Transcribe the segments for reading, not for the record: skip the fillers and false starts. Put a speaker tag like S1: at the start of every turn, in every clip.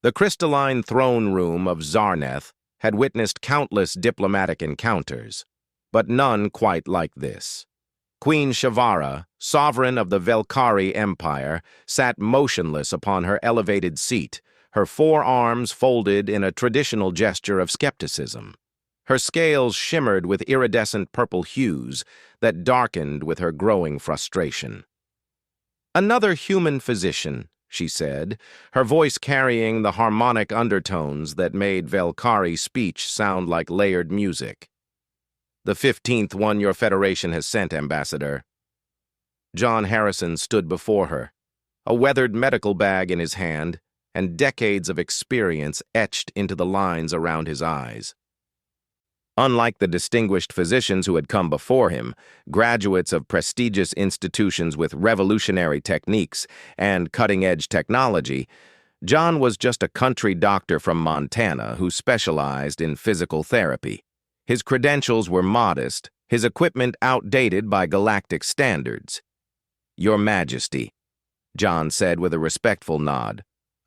S1: The crystalline throne room of Zarneth had witnessed countless diplomatic encounters, but none quite like this. Queen Shavara, sovereign of the Velkari Empire, sat motionless upon her elevated seat, her forearms folded in a traditional gesture of skepticism. Her scales shimmered with iridescent purple hues that darkened with her growing frustration. "Another human physician," she said, her voice carrying the harmonic undertones that made Velkari speech sound like layered music. "The 15th one your Federation has sent, Ambassador." John Harrison stood before her, a weathered medical bag in his hand and decades of experience etched into the lines around his eyes. Unlike the distinguished physicians who had come before him, graduates of prestigious institutions with revolutionary techniques and cutting-edge technology, John was just a country doctor from Montana who specialized in physical therapy. His credentials were modest, his equipment outdated by galactic standards. "Your Majesty," John said with a respectful nod,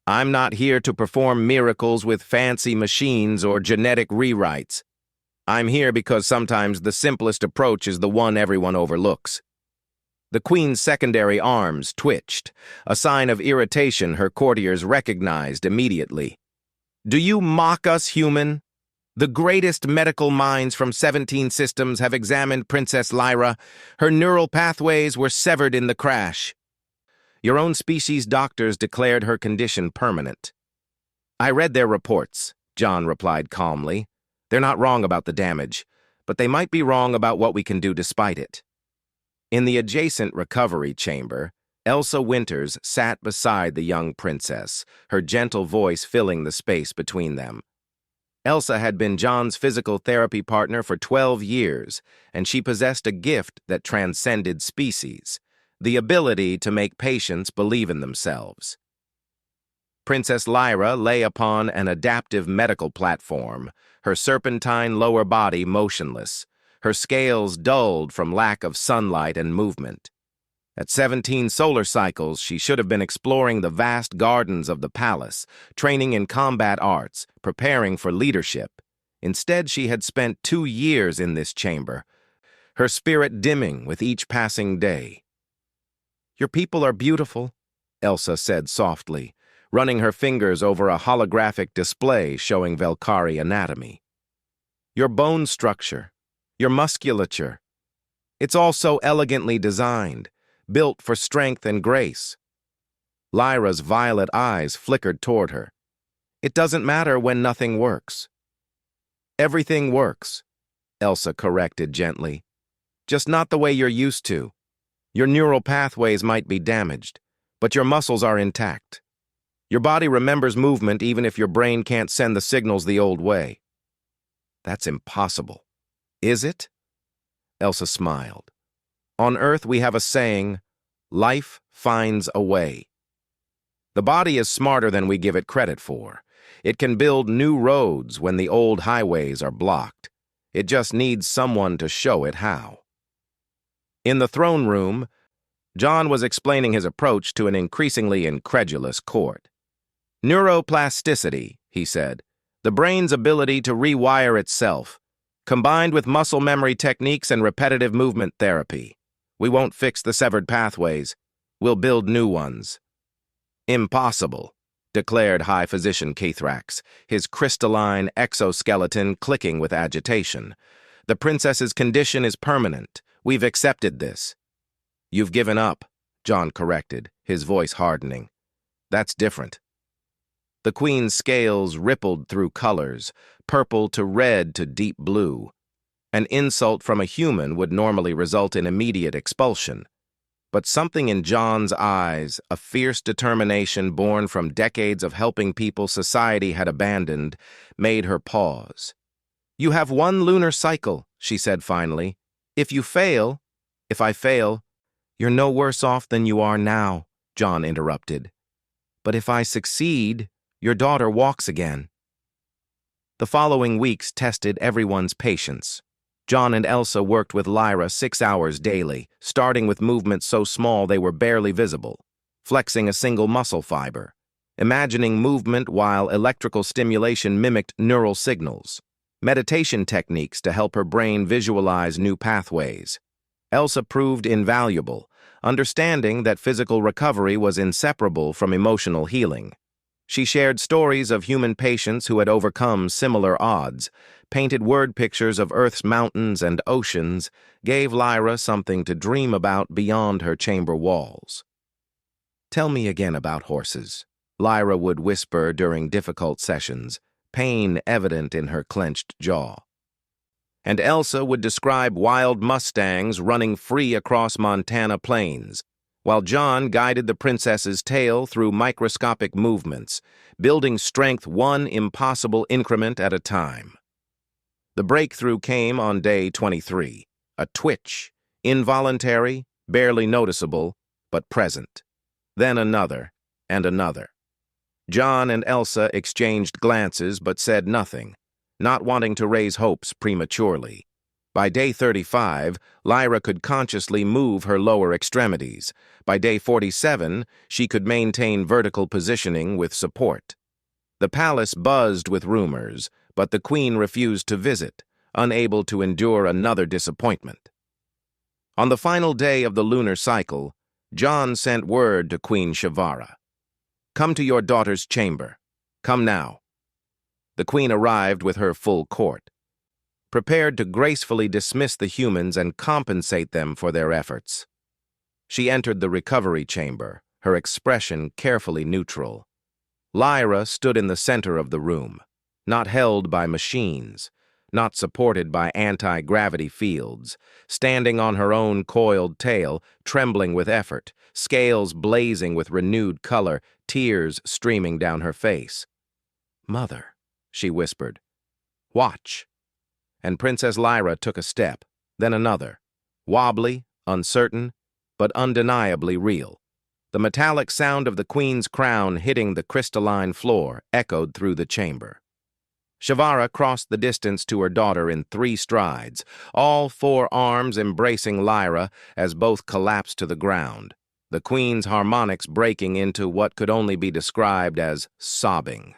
S1: "I'm not here to perform miracles with fancy machines or genetic rewrites. I'm here because sometimes the simplest approach is the one everyone overlooks." The Queen's secondary arms twitched, a sign of irritation her courtiers recognized immediately. "Do you mock us, human? The greatest medical minds from 17 systems have examined Princess Lyra. Her neural pathways were severed in the crash. Your own species' doctors declared her condition permanent." "I read their reports," John replied calmly. "They're not wrong about the damage, but they might be wrong about what we can do despite it." In the adjacent recovery chamber, Elsa Winters sat beside the young princess, her gentle voice filling the space between them. Elsa had been John's physical therapy partner for 12 years, and she possessed a gift that transcended species, the ability to make patients believe in themselves. Princess Lyra lay upon an adaptive medical platform, her serpentine lower body motionless, her scales dulled from lack of sunlight and movement. At 17 solar cycles, she should have been exploring the vast gardens of the palace, training in combat arts, preparing for leadership. Instead, she had spent 2 years in this chamber, her spirit dimming with each passing day. "Your people are beautiful," Elsa said softly, running her fingers over a holographic display showing Velkari anatomy. "Your bone structure, your musculature, it's all so elegantly designed, built for strength and grace." Lyra's violet eyes flickered toward her. "It doesn't matter when nothing works." "Everything works," Elsa corrected gently. "Just not the way you're used to. Your neural pathways might be damaged, but your muscles are intact. Your body remembers movement even if your brain can't send the signals the old way." "That's impossible." "Is it?" Elsa smiled. "On Earth we have a saying, life finds a way. The body is smarter than we give it credit for. It can build new roads when the old highways are blocked. It just needs someone to show it how." In the throne room, John was explaining his approach to an increasingly incredulous court. "Neuroplasticity," he said, "the brain's ability to rewire itself, combined with muscle memory techniques and repetitive movement therapy. We won't fix the severed pathways. We'll build new ones." "Impossible," declared High Physician Cathrax, his crystalline exoskeleton clicking with agitation. "The princess's condition is permanent. We've accepted this." "You've given up," John corrected, his voice hardening. "That's different." The Queen's scales rippled through colors, purple to red to deep blue. An insult from a human would normally result in immediate expulsion. But something in John's eyes, a fierce determination born from decades of helping people society had abandoned, made her pause. "You have 1 lunar cycle," she said finally. If I fail, you're no worse off than you are now," John interrupted. "But if I succeed, your daughter walks again." The following weeks tested everyone's patience. John and Elsa worked with Lyra 6 hours daily, starting with movements so small they were barely visible, flexing a single muscle fiber. imagining movement while electrical stimulation mimicked neural signals, meditation techniques to help her brain visualize new pathways. Elsa proved invaluable, understanding that physical recovery was inseparable from emotional healing. She shared stories of human patients who had overcome similar odds, painted word pictures of Earth's mountains and oceans, gave Lyra something to dream about beyond her chamber walls. "Tell me again about horses," Lyra would whisper during difficult sessions, pain evident in her clenched jaw. And Elsa would describe wild mustangs running free across Montana plains, while John guided the princess's tale through microscopic movements, building strength one impossible increment at a time. The breakthrough came on day 23, a twitch, involuntary, barely noticeable, but present. Then another, and another. John and Elsa exchanged glances but said nothing, not wanting to raise hopes prematurely. By day 35, Lyra could consciously move her lower extremities. By day 47, she could maintain vertical positioning with support. The palace buzzed with rumors, but the queen refused to visit, unable to endure another disappointment. On the final day of the lunar cycle, John sent word to Queen Shavara. "Come to your daughter's chamber. Come now." The queen arrived with her full court, prepared to gracefully dismiss the humans and compensate them for their efforts. She entered the recovery chamber, her expression carefully neutral. Lyra stood in the center of the room, not held by machines, not supported by anti-gravity fields, standing on her own coiled tail, trembling with effort, scales blazing with renewed color, tears streaming down her face. "Mother," she whispered, "watch." And Princess Lyra took a step, then another, wobbly, uncertain, but undeniably real. The metallic sound of the queen's crown hitting the crystalline floor echoed through the chamber. Shavara crossed the distance to her daughter in 3 strides, all 4 arms embracing Lyra as both collapsed to the ground, the queen's harmonics breaking into what could only be described as sobbing.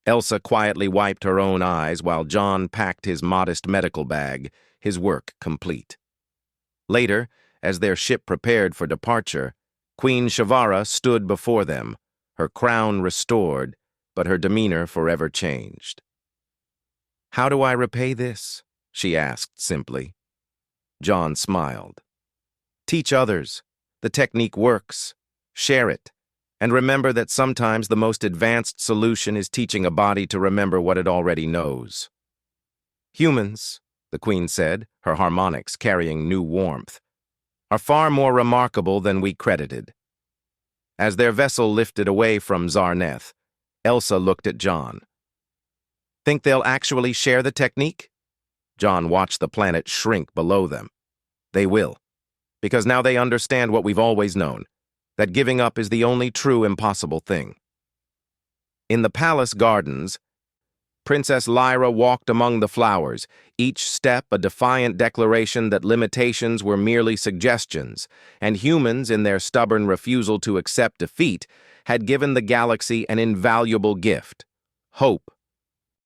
S1: Elsa quietly wiped her own eyes while John packed his modest medical bag, his work complete. Later, as their ship prepared for departure, Queen Shavara stood before them, her crown restored, but her demeanor forever changed. "How do I repay this?" she asked simply. John smiled. "Teach others. The technique works. Share it. And remember that sometimes the most advanced solution is teaching a body to remember what it already knows." "Humans," the queen said, her harmonics carrying new warmth, "are far more remarkable than we credited." As their vessel lifted away from Zarneth, Elsa looked at John. "Think they'll actually share the technique?" John watched the planet shrink below them. "They will, because now they understand what we've always known, that giving up is the only true impossible thing." In the palace gardens, Princess Lyra walked among the flowers, each step a defiant declaration that limitations were merely suggestions, and humans, in their stubborn refusal to accept defeat, had given the galaxy an invaluable gift: hope